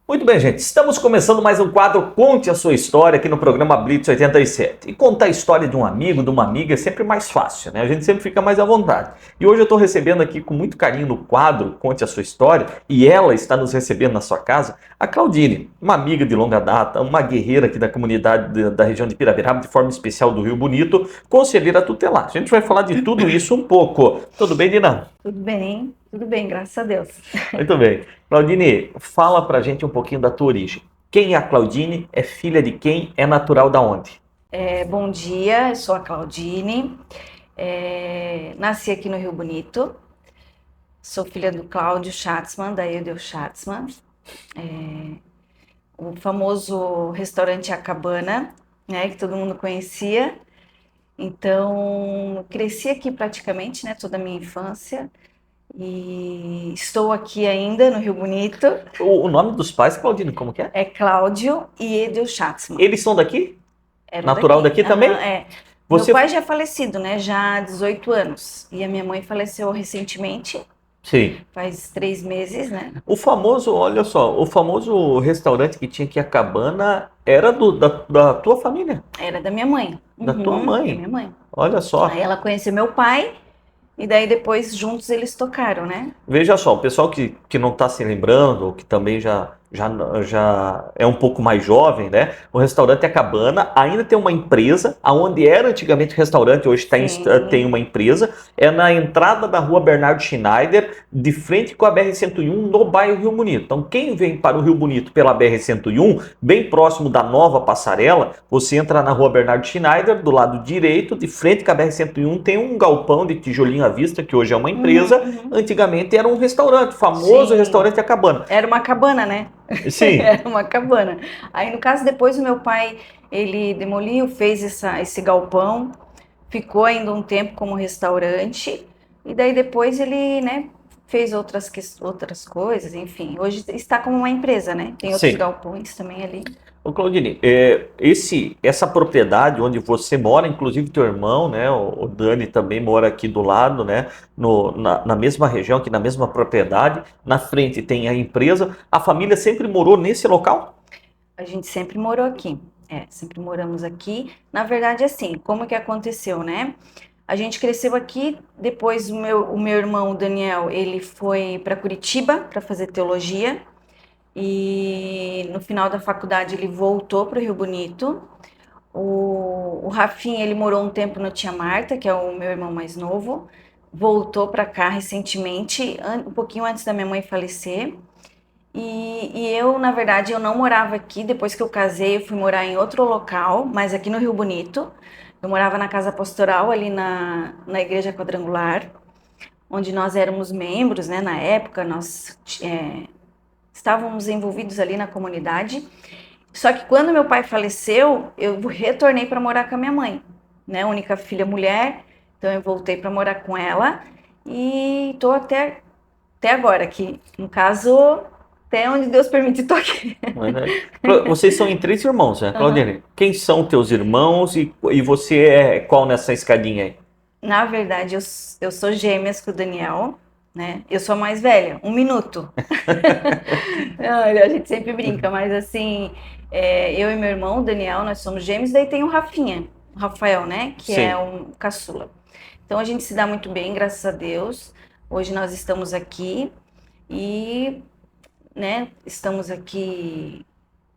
Muito bem, gente. Estamos começando mais um quadro Conte a Sua História aqui no programa Blitz 87. E contar a história de um amigo, de uma amiga é sempre mais fácil, né? A gente sempre fica mais à vontade. E hoje eu estou recebendo aqui com muito carinho no quadro Conte a Sua História, e ela está nos recebendo na sua casa, a Claudine, uma amiga de longa data, uma guerreira aqui da comunidade da região de Pirabiraba, de forma especial do Rio Bonito, conselheira tutelar. A gente vai falar de tudo isso um pouco. Tudo bem, Dina? Tudo bem, graças a Deus. Muito bem. Claudine, fala pra gente um pouquinho da tua origem. Quem é a Claudine? É filha de quem? É natural da onde? Bom dia, eu sou a Claudine, nasci aqui no Rio Bonito, sou filha do Cláudio Schatzman, da Edel Schatzman, o famoso restaurante A Cabana, né, que todo mundo conhecia. Então, cresci aqui praticamente, né, toda a minha infância, e estou aqui ainda no Rio Bonito. O nome dos pais, Claudine, como que é? É Cláudio e Edel Schatzman. Eles são daqui? Eram Natural daqui também? Você... Meu pai já é falecido, né? Já há 18 anos. E a minha mãe faleceu recentemente, Sim. faz 3 meses, né? O famoso, olha só, o famoso restaurante que tinha aqui a Cabana era da tua família, Era da minha mãe. da tua Da mãe. minha mãe. Olha só. Aí ela conheceu meu pai e daí depois juntos eles tocaram, né? Veja só, o pessoal que não está se lembrando, ou que também já é um pouco mais jovem, né? O restaurante A Cabana ainda tem uma empresa, aonde era antigamente restaurante, hoje tem uma empresa, é na entrada da rua Bernardo Schneider, de frente com a BR-101, no bairro Rio Bonito. Então, quem vem para o Rio Bonito pela BR-101, bem próximo da nova passarela, você entra na rua Bernardo Schneider, do lado direito, de frente com a BR-101, tem um galpão de tijolinho à vista, que hoje é uma empresa, antigamente era um restaurante, famoso restaurante A Cabana. Era uma cabana, né? Sim. Era uma cabana. Aí, no caso, depois o meu pai, ele demoliu, fez esse galpão, ficou ainda um tempo como restaurante, e daí depois ele, né, fez outras coisas, enfim. Hoje está como uma empresa, né? Tem outros galpões também ali. Ô Claudine, essa propriedade onde você mora, inclusive teu irmão, né, o Dani também mora aqui do lado, né, na mesma região, aqui na mesma propriedade, na frente tem a empresa, a família sempre morou nesse local? A gente sempre morou aqui, sempre moramos aqui. Na verdade, assim, como que aconteceu, né? A gente cresceu aqui, depois o meu irmão, o Daniel, ele foi para Curitiba para fazer teologia, e no final da faculdade ele voltou para o Rio Bonito. O Rafinha, ele morou um tempo na Tia Marta, que é o meu irmão mais novo, voltou para cá recentemente, um pouquinho antes da minha mãe falecer. E eu, na verdade, eu não morava aqui. Depois que eu casei, eu fui morar em outro local, mas aqui no Rio Bonito. Eu morava na Casa Pastoral, ali na Igreja Quadrangular, onde nós éramos membros, né? Na época, nós estávamos envolvidos ali na comunidade. Só que quando meu pai faleceu, eu retornei para morar com a minha mãe, né? Única filha mulher, então eu voltei para morar com ela e estou até agora aqui. No caso, até onde Deus permite, estou aqui. Vocês são em 3 irmãos, né, Claudine? Quem são teus irmãos e você é qual nessa escadinha aí? Na verdade, eu sou gêmeas com o Daniel, né? Eu sou a mais velha, 1 minuto. A gente sempre brinca, mas assim, eu e meu irmão, o Daniel, nós somos gêmeos, daí tem o Rafinha, o Rafael, né? Que Sim. é um caçula. Então a gente se dá muito bem, graças a Deus. Hoje nós estamos aqui e, né, estamos aqui.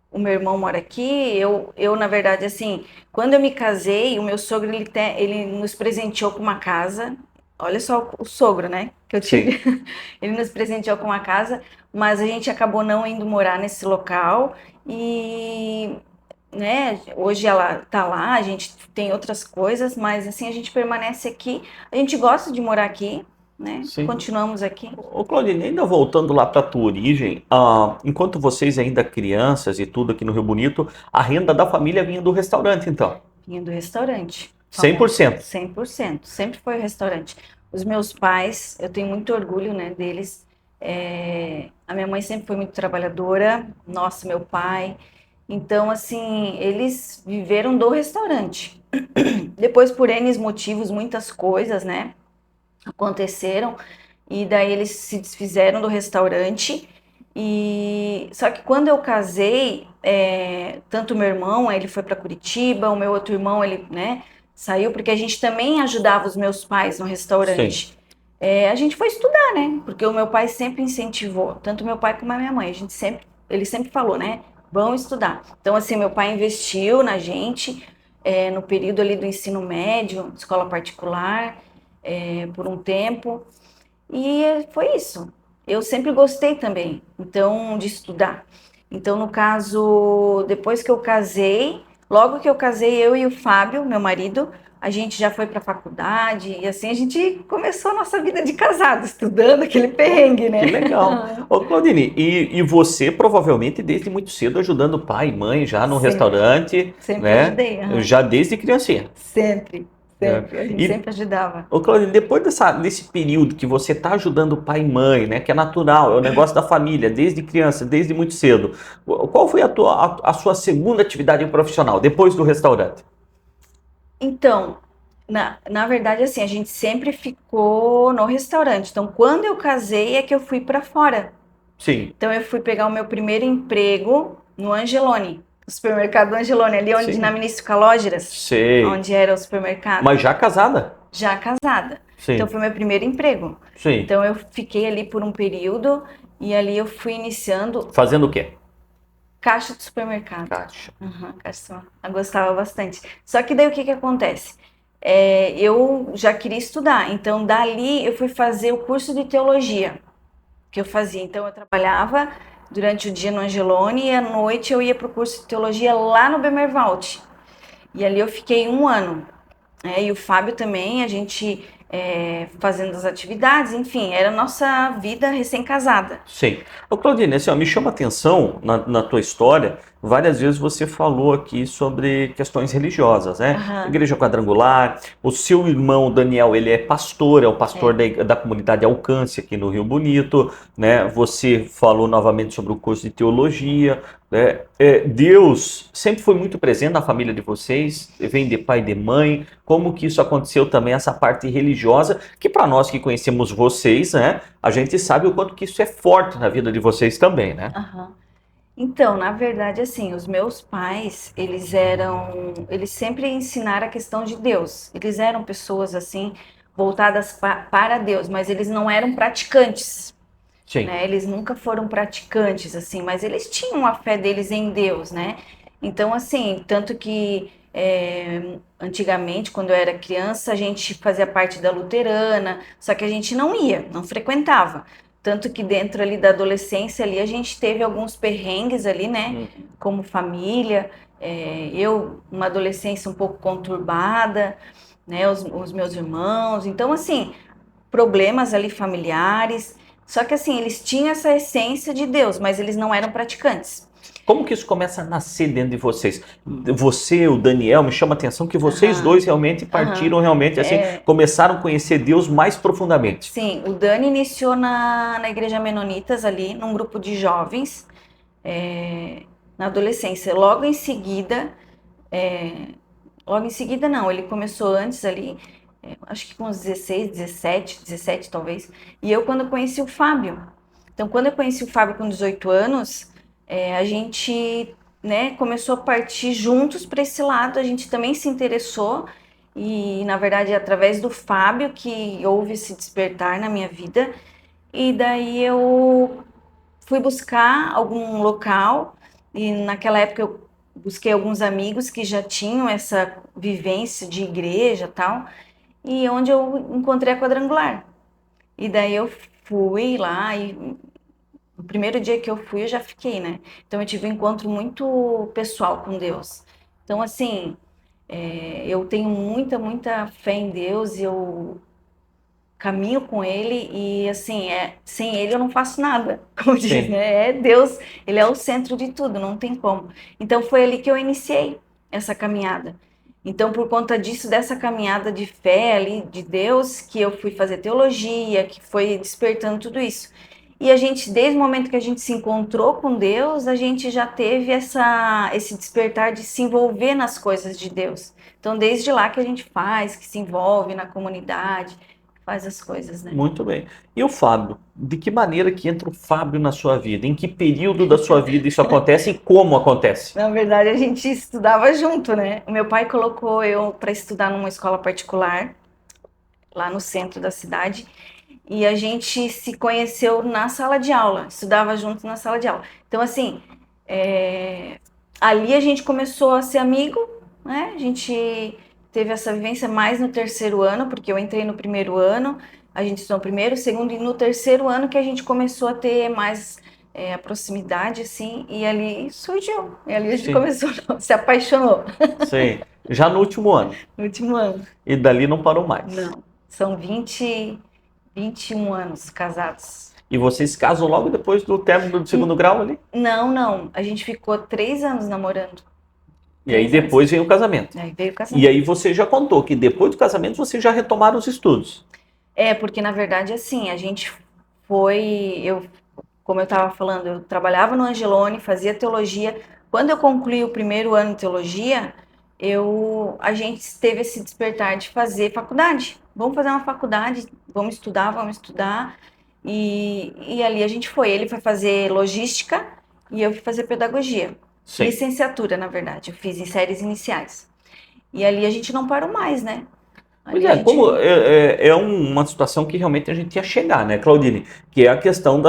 O meu irmão mora aqui, eu na verdade, assim, quando eu me casei, o meu sogro, ele nos presenteou com uma casa. Olha só o sogro, né, que eu tive. Ele nos presenteou com uma casa, mas a gente acabou não indo morar nesse local e, né, hoje ela tá lá, a gente tem outras coisas, mas assim, a gente permanece aqui. A gente gosta de morar aqui, né? Sim. Continuamos aqui. Ô Claudine, ainda voltando lá para a tua origem, enquanto vocês ainda crianças e tudo aqui no Rio Bonito, a renda da família vinha do restaurante, então? Vinha do restaurante. 100%? 100%. Sempre foi o restaurante. Os meus pais, eu tenho muito orgulho, né, deles. A minha mãe sempre foi muito trabalhadora, nossa, meu pai. Então, assim, eles viveram do restaurante. Depois, por N motivos, muitas coisas, né, aconteceram. E daí eles se desfizeram do restaurante E só que quando eu casei, tanto o meu irmão, ele foi para Curitiba, o meu outro irmão, ele, né, saiu porque a gente também ajudava os meus pais no Sim. restaurante. A gente foi estudar, né? Porque o meu pai sempre incentivou, tanto meu pai como a minha mãe. Ele sempre falou, né? Vão estudar. Então, assim, meu pai investiu na gente, no período ali do ensino médio, escola particular, por um tempo. E foi isso. Eu sempre gostei também, então, de estudar. Então, no caso, depois que eu casei, logo que eu casei, eu e o Fábio, meu marido, a gente já foi para a faculdade e assim a gente começou a nossa vida de casado, estudando aquele Oh, perrengue, que né? legal. Ô, Claudine, e você provavelmente desde muito cedo ajudando pai e mãe já no Sempre, restaurante, sempre né? ajudei, aham. Já desde criancinha. Sempre, Né? sempre, a gente E, sempre ajudava. ô, Claudine, depois desse período que você está ajudando pai e mãe, né? Que é natural, é o negócio da família, desde criança, desde muito cedo. Qual foi a sua segunda atividade profissional depois do restaurante? Então, na verdade, assim, a gente sempre ficou no restaurante. Então, quando eu casei, é que eu fui para fora. Sim, Então, eu fui pegar o meu primeiro emprego no Angelone, no supermercado Angelone, ali onde na sim, Ministro Calógeras, sei. onde era o supermercado, Mas já casada? já casada. Então, Sim, foi meu primeiro emprego. sim. Então, eu fiquei ali por um período e ali eu fui iniciando Fazendo o quê? caixa de supermercado. Caixa. Uhum, caixa, eu gostava bastante. Só que daí o que que acontece? Eu já queria estudar, então dali eu fui fazer o curso de teologia que eu fazia. Então eu trabalhava durante o dia no Angelone e à noite eu ia para o curso de teologia lá no Bemervalt. E ali eu fiquei um ano. E o Fábio também, a gente fazendo as atividades, enfim, era a nossa vida recém-casada. Sim. Ô, Claudine, assim, ó, me chama a atenção na tua história, várias vezes você falou aqui sobre questões religiosas, né? Aham, Igreja quadrangular, o seu irmão Daniel, ele é pastor, é o pastor é. da comunidade Alcance aqui no Rio Bonito, né? Você falou novamente sobre o curso de teologia, né? Deus sempre foi muito presente na família de vocês, vem de pai e de mãe, como que isso aconteceu também, essa parte religiosa, que para nós que conhecemos vocês, né? A gente sabe o quanto que isso é forte na vida de vocês também, né? Aham. Então, na verdade, assim, os meus pais, eles sempre ensinaram a questão de Deus. Eles eram pessoas assim voltadas para Deus, mas eles não eram praticantes, Sim, né? Eles nunca foram praticantes assim, mas eles tinham a fé deles em Deus, né? Então, assim, tanto que antigamente, quando eu era criança, a gente fazia parte da luterana, só que a gente não ia, não frequentava. Tanto que dentro ali da adolescência ali a gente teve alguns perrengues ali, né? uhum, Como família, eu uma adolescência um pouco conturbada, né? Os meus irmãos, então assim problemas ali familiares. Só que assim eles tinham essa essência de Deus, mas eles não eram praticantes. como que isso começa a nascer dentro de vocês? Você, o Daniel, me chama a atenção que vocês Aham, dois realmente aham. partiram realmente assim, começaram a conhecer Deus mais profundamente. Sim, o Dani iniciou na Igreja Menonitas ali, num grupo de jovens, na adolescência. Logo em seguida não, ele começou antes ali, acho que com uns 16, 17, 17 talvez. E eu quando conheci o Fábio. Então, quando eu conheci o Fábio com 18 anos, a gente, né, começou a partir juntos para esse lado, a gente também se interessou. E, na verdade, é através do Fábio que houve esse despertar na minha vida. E daí eu fui buscar algum local e naquela época eu busquei alguns amigos que já tinham essa vivência de igreja e tal, e onde eu encontrei a quadrangular. E daí eu fui lá e no primeiro dia que eu fui eu já fiquei, né? Então eu tive um encontro muito pessoal com Deus. Então assim, eu tenho muita, muita fé em Deus e eu caminho com ele e assim, sem ele eu não faço nada, como diz, Sim. né? É Deus, ele é o centro de tudo, não tem como. Então foi ali que eu iniciei essa caminhada. Então, por conta disso, dessa caminhada de fé ali de Deus, que eu fui fazer teologia, que foi despertando tudo isso. E a gente, desde o momento que a gente se encontrou com Deus, a gente já teve esse despertar de se envolver nas coisas de Deus. Então, desde lá que a gente faz, que se envolve na comunidade, faz as coisas, né? Muito bem. E o Fábio? De que maneira que entra o Fábio na sua vida? Em que período da sua vida isso acontece e como acontece? Na verdade, a gente estudava junto, né? O meu pai colocou eu para estudar numa escola particular, lá no centro da cidade, e a gente se conheceu na sala de aula, estudava junto na sala de aula. Então, assim, ali a gente começou a ser amigo, né? A gente teve essa vivência mais no terceiro ano, porque eu entrei no primeiro ano, a gente estudou no primeiro, segundo e no terceiro ano que a gente começou a ter mais a proximidade, assim, e ali surgiu. E ali a gente Sim, começou, se apaixonou sim. Já no último ano. no último ano. E dali não parou mais. Não, são 21 anos casados. E vocês se casam logo depois do término do segundo grau ali? Não, não, a gente ficou 3 anos namorando. E aí 3 anos. depois vem o casamento. Aí veio o E casamento. aí você já contou que depois do casamento vocês já retomaram os estudos. Porque na verdade, assim, a gente como eu estava falando, eu trabalhava no Angelone, fazia teologia. Quando eu concluí o primeiro ano de teologia, a gente teve esse despertar de fazer faculdade. Vamos fazer uma faculdade, vamos estudar. E ali a gente foi. Ele foi fazer logística e eu fui fazer pedagogia. Sim. Licenciatura, na verdade. Eu fiz em séries iniciais. E ali a gente não parou mais, né? Pois Ali a é, gente... como é uma situação que realmente a gente ia chegar, né, Claudine? Que é a questão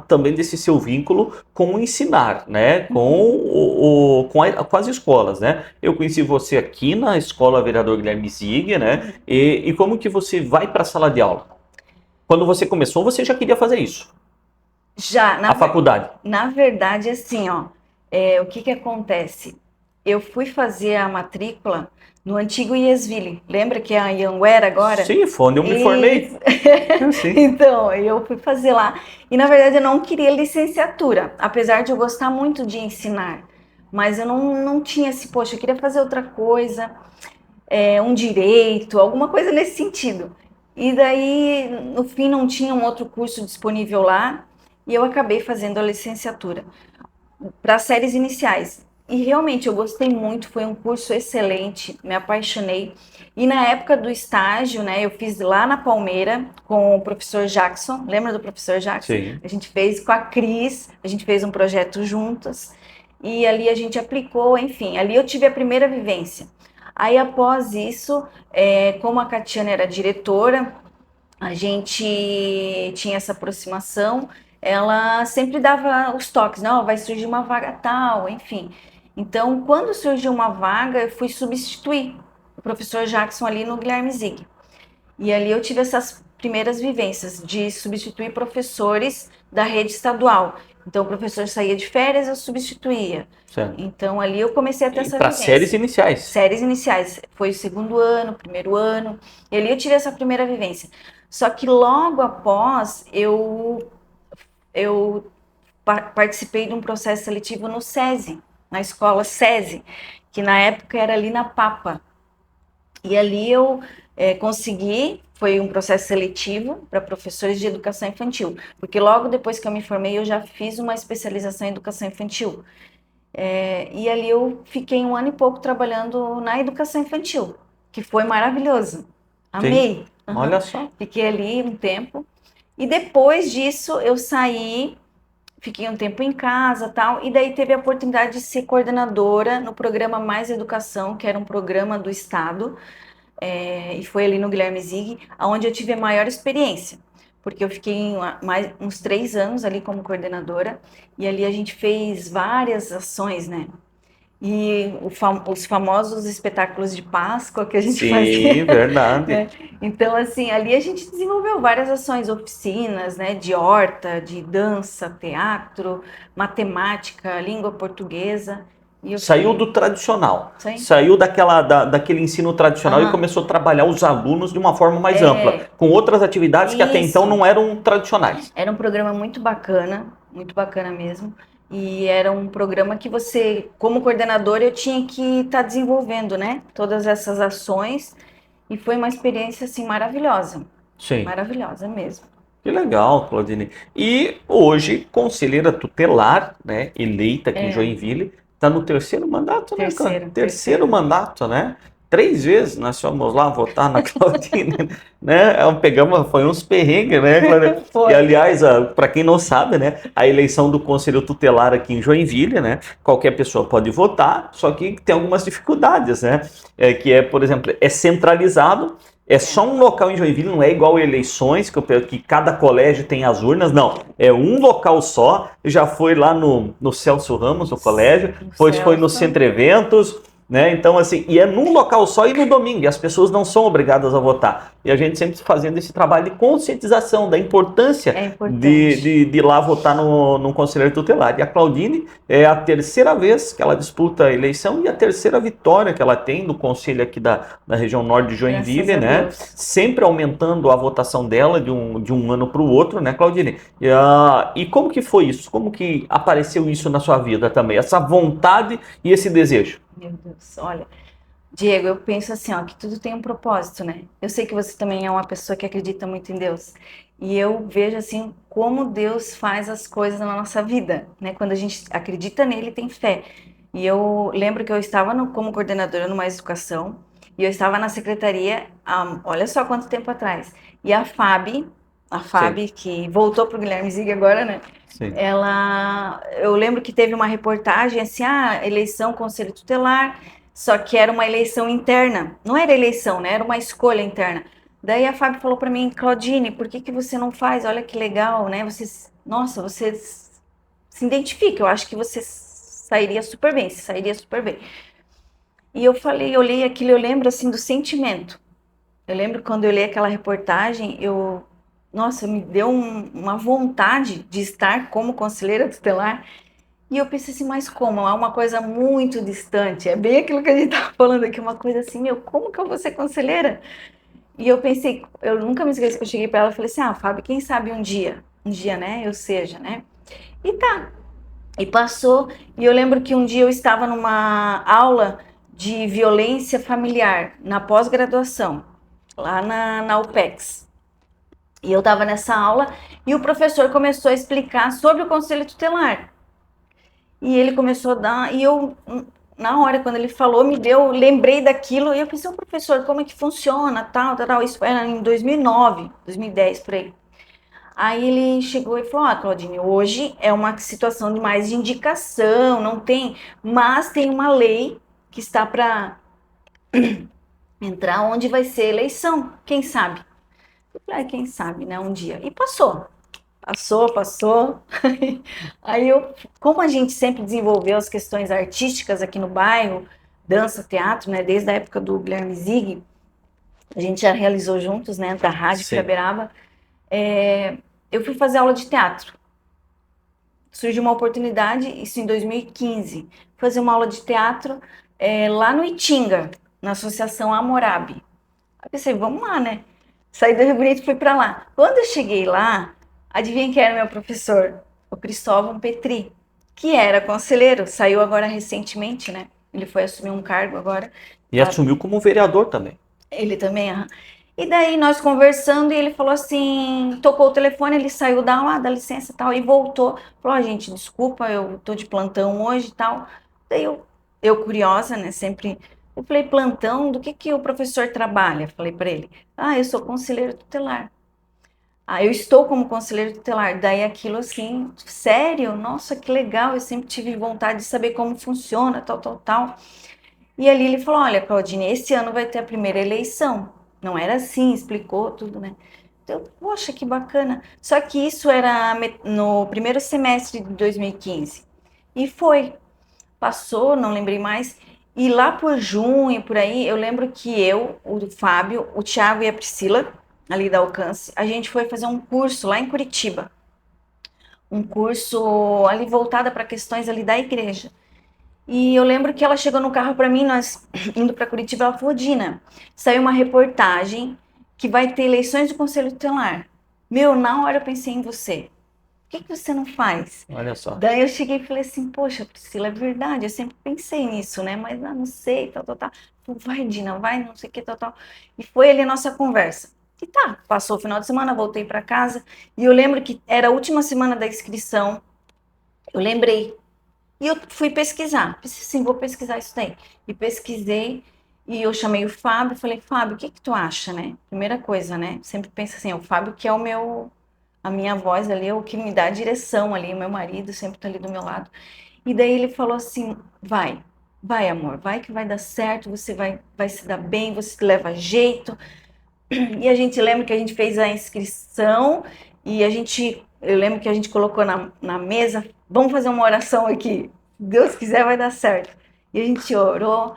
também desse seu vínculo com o ensinar, né? Com as escolas, né? Eu conheci você aqui na Escola Vereador Guilherme Zig, né? E como que você vai para a sala de aula? Quando você começou, você já queria fazer isso? Já, A faculdade? na verdade, assim, ó, o que que acontece? Eu fui fazer a matrícula no antigo Iesville. Lembra que é a Anhanguera agora? Sim, foi onde eu me formei. Sim. Então, eu fui fazer lá. E, na verdade, eu não queria licenciatura, apesar de eu gostar muito de ensinar. Mas eu não tinha esse, poxa, eu queria fazer outra coisa, um direito, alguma coisa nesse sentido. E daí, no fim, não tinha um outro curso disponível lá, e eu acabei fazendo a licenciatura para séries iniciais. E realmente eu gostei muito, foi um curso excelente, me apaixonei. E na época do estágio, né, eu fiz lá na Palmeira com o professor Jackson. Lembra do professor Jackson? Sim. A gente fez com a Cris, a gente fez um projeto juntas. E ali a gente aplicou, enfim, ali eu tive a primeira vivência. Aí após isso, como a Catiana era diretora, a gente tinha essa aproximação, ela sempre dava os toques, não, vai surgir uma vaga tal, enfim. Então, quando surgiu uma vaga, eu fui substituir o professor Jackson ali no Guilherme Zig. E ali eu tive essas primeiras vivências de substituir professores da rede estadual. Então, o professor saía de férias, eu substituía. Certo. Então, ali eu comecei a ter essa Para vivência. séries iniciais. Séries iniciais. Foi o segundo ano, primeiro ano. E ali eu tive essa primeira vivência. Só que logo após, eu participei de um processo seletivo no SESI, na escola SESI, que na época era ali na Papa. E ali eu consegui, foi um processo seletivo para professores de educação infantil, porque logo depois que eu me formei, eu já fiz uma especialização em educação infantil. E ali eu fiquei 1 ano e pouco trabalhando na educação infantil, que foi maravilhoso. Amei. Sim. Olha só. Fiquei ali um tempo. E depois disso eu saí, fiquei um tempo em casa, tal, e daí teve a oportunidade de ser coordenadora no programa Mais Educação, que era um programa do Estado, e foi ali no Guilherme Zig, onde eu tive a maior experiência, porque eu fiquei uns 3 anos ali como coordenadora, e ali a gente fez várias ações, né? E os famosos espetáculos de Páscoa que a gente fazia. Sim, verdade. Então, assim, ali a gente desenvolveu várias ações, oficinas, né, de horta, de dança, teatro, matemática, língua portuguesa. E Saiu do tradicional, Sim. saiu daquele ensino tradicional e começou a trabalhar os alunos de uma forma mais ampla, com outras atividades que até então não eram tradicionais. Era um programa muito bacana mesmo. E era um programa que você, como coordenadora, eu tinha que estar desenvolvendo, né? Todas essas ações. E foi uma experiência, assim, maravilhosa. Sim. Maravilhosa mesmo. Que legal, Claudine. E hoje, conselheira tutelar, né, eleita aqui em Joinville, está no terceiro mandato, né? Terceiro. Terceiro mandato, né? 3 vezes nós fomos lá votar na Claudine, né? Foi uns perrengues, né, Claudine? Foi. E, aliás, para quem não sabe, né, a eleição do Conselho Tutelar aqui em Joinville, né, qualquer pessoa pode votar, só que tem algumas dificuldades, né? Por exemplo, é centralizado. É só um local em Joinville, não é igual eleições, que cada colégio tem as urnas, não. É um local só. Já foi lá no Celso Ramos, no colégio, depois foi no Centro Eventos, né? Então, assim, e é num local só e no domingo, e as pessoas não são obrigadas a votar. E a gente sempre fazendo esse trabalho de conscientização da importância de ir lá votar no conselheiro tutelar. E a Claudine é a terceira vez que ela disputa a eleição e a terceira vitória que ela tem no conselho aqui da região norte de Joinville, né? Sempre aumentando a votação dela de um ano para o outro, né, Claudine? E como que foi isso? Como que apareceu isso na sua vida também? Essa vontade e esse desejo? Meu Deus, olha, Diego, eu penso assim, ó, que tudo tem um propósito, né? Eu sei que você também é uma pessoa que acredita muito em Deus. E eu vejo assim como Deus faz as coisas na nossa vida, né? Quando a gente acredita nele, tem fé. E eu lembro que eu estava como coordenadora no Mais Educação e eu estava na secretaria, olha só quanto tempo atrás. E a Fábio, que voltou para o Guilherme Zig agora, né? Sim. Eu lembro que teve uma reportagem assim, eleição conselho tutelar, só que era uma eleição interna, não era eleição, né? Era uma escolha interna. Daí a Fábio falou para mim, Claudine, por que você não faz? Olha que legal, né? Você se identifica, eu acho que você sairia super bem, se sairia super bem. E eu falei, eu olhei aquilo, eu lembro assim do sentimento. Eu lembro quando eu li aquela reportagem, nossa, me deu uma vontade de estar como conselheira tutelar. E eu pensei assim, mas como? É uma coisa muito distante. É bem aquilo que a gente estava falando aqui, uma coisa assim, como que eu vou ser conselheira? E eu pensei, eu nunca me esqueço que eu cheguei para ela e falei assim, Fábio, quem sabe um dia, né, eu seja, né? E tá. E passou, e eu lembro que um dia eu estava numa aula de violência familiar, na pós-graduação, lá na UPEX. E eu estava nessa aula e o professor começou a explicar sobre o conselho tutelar. E ele começou a dar, e eu, na hora, quando ele falou, lembrei daquilo, e eu pensei, professor, como é que funciona, tal, isso era em 2009, 2010, por aí. Aí ele chegou e falou, Claudine, hoje é uma situação de mais de indicação, não tem, mas tem uma lei que está para entrar onde vai ser eleição, quem sabe? Eu falei, quem sabe, né, um dia. E passou. Passou. Aí como a gente sempre desenvolveu as questões artísticas aqui no bairro, dança, teatro, né, desde a época do Guilherme Zig, a gente já realizou juntos, né, da Rádio Piraberaba, eu fui fazer aula de teatro. Surgiu uma oportunidade, isso em 2015, fazer uma aula de teatro lá no Itinga, na Associação Hammurabi. Aí eu pensei, vamos lá, né? Saí do Rio Bonito e fui para lá. Quando eu cheguei lá, adivinha quem era meu professor? O Cristóvão Petri, que era conselheiro, saiu agora recentemente, né? Ele foi assumir um cargo agora. E assumiu como vereador também. Ele também, E daí nós conversando e ele falou assim, tocou o telefone, ele saiu da aula, dá licença e tal, e voltou. Falou, gente, desculpa, eu tô de plantão hoje e tal. Daí eu curiosa, né, sempre... Eu falei, plantão, do que o professor trabalha? Falei para ele, eu sou conselheiro tutelar. Eu estou como conselheiro tutelar. Daí aquilo assim, sério? Nossa, que legal, eu sempre tive vontade de saber como funciona, tal. E ali ele falou, olha, Claudine, esse ano vai ter a primeira eleição. Não era assim, explicou tudo, né? Então, poxa, que bacana. Só que isso era no primeiro semestre de 2015. E passou, não lembrei mais. E lá por junho, por aí, eu lembro que o Fábio, o Thiago e a Priscila, ali da Alcance, a gente foi fazer um curso lá em Curitiba. Um curso ali voltado para questões ali da igreja. E eu lembro que ela chegou no carro para mim, nós indo para Curitiba, ela falou, Dina, saiu uma reportagem que vai ter eleições do Conselho Tutelar. Na hora eu pensei em você. Por que você não faz? Olha só. Daí eu cheguei e falei assim, poxa, Priscila, é verdade, eu sempre pensei nisso, né? Mas não sei, tal. Falei, vai, Dina, vai, não sei o que, tal. E foi ali a nossa conversa. E passou o final de semana, voltei para casa. E eu lembro que era a última semana da inscrição. Eu lembrei. E eu fui pesquisar. Pensei assim, vou pesquisar isso daí. E pesquisei. E eu chamei o Fábio e falei, Fábio, o que que tu acha, né? Primeira coisa, né? Sempre pensa assim, o Fábio que é a minha voz ali, é o que me dá a direção ali, o meu marido sempre tá ali do meu lado. E daí ele falou assim, vai amor, vai que vai dar certo, você vai se dar bem, você leva jeito. E a gente lembra que a gente fez a inscrição e eu lembro que a gente colocou na mesa, vamos fazer uma oração aqui, se Deus quiser vai dar certo. E a gente orou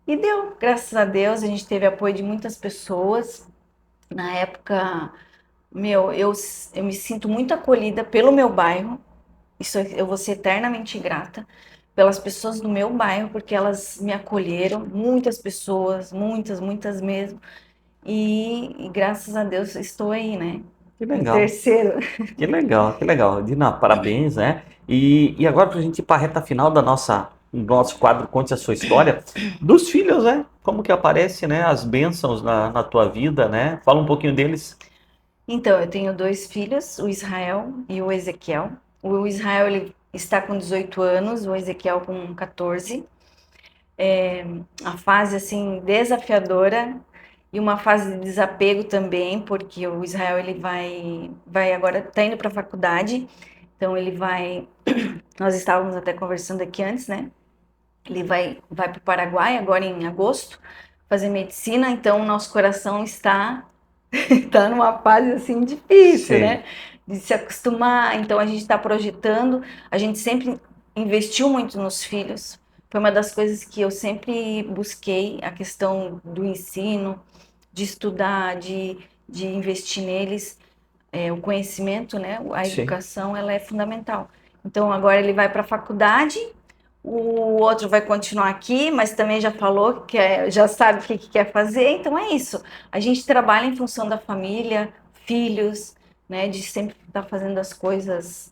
e deu, graças a Deus, a gente teve apoio de muitas pessoas. Na época, eu me sinto muito acolhida pelo meu bairro, isso eu vou ser eternamente grata pelas pessoas do meu bairro, porque elas me acolheram, muitas pessoas, muitas mesmo. E graças a Deus estou aí, né? Que No legal. terceiro. Que legal, que legal. Dina, parabéns, né? E agora, para a gente ir para a reta final do nosso quadro Conte a Sua História, dos filhos, né? Como que aparece, né? As bênçãos na tua vida, né? Fala um pouquinho deles. Então, eu tenho dois filhos, o Israel e o Ezequiel. O Israel ele está com 18 anos, o Ezequiel com 14. A fase assim desafiadora e uma fase de desapego também, porque o Israel ele vai agora está indo para a faculdade, então ele vai. Nós estávamos até conversando aqui antes, né? Ele vai para o Paraguai agora em agosto fazer medicina, então o nosso coração está numa fase assim difícil, Sim, né? De se acostumar. Então a gente está projetando, a gente sempre investiu muito nos filhos. Foi uma das coisas que eu sempre busquei, a questão do ensino, de estudar, de investir neles, o conhecimento, né? A sim. educação, ela é fundamental. Então agora ele vai para a faculdade, o outro vai continuar aqui, mas também já falou que já sabe o que, que quer fazer, então é isso. A gente trabalha em função da família, filhos, né? De sempre estar fazendo as coisas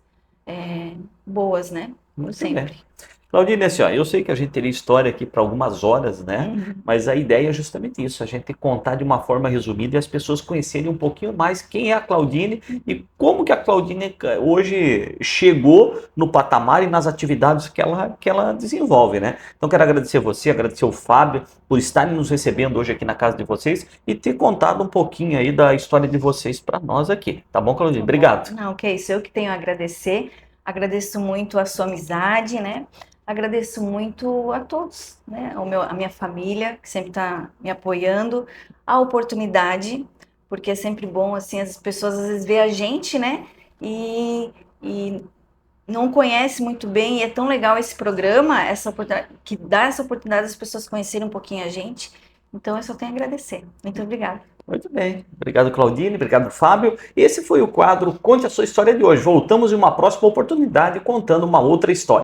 boas, né? Muito bem. Sempre. Claudine, assim, ó, eu sei que a gente teria história aqui para algumas horas, né? Uhum. Mas a ideia é justamente isso, a gente contar de uma forma resumida e as pessoas conhecerem um pouquinho mais quem é a Claudine e como que a Claudine hoje chegou no patamar e nas atividades que ela desenvolve, né? Então quero agradecer você, agradecer o Fábio por estarem nos recebendo hoje aqui na casa de vocês e ter contado um pouquinho aí da história de vocês para nós aqui. Tá bom, Claudine? Tá bom. Obrigado. Não, que é isso. Eu que tenho a agradecer. Agradeço muito a sua amizade, né? Agradeço muito a todos, né? A minha família, que sempre está me apoiando, a oportunidade, porque é sempre bom, assim, as pessoas às vezes veem a gente, né? E não conhece muito bem, e é tão legal esse programa, essa oportunidade, que dá essa oportunidade das pessoas conhecerem um pouquinho a gente. Então, eu só tenho a agradecer. Muito obrigada. Muito bem. Obrigado, Claudine. Obrigado, Fábio. Esse foi o quadro Conte a Sua História de hoje. Voltamos em uma próxima oportunidade contando uma outra história.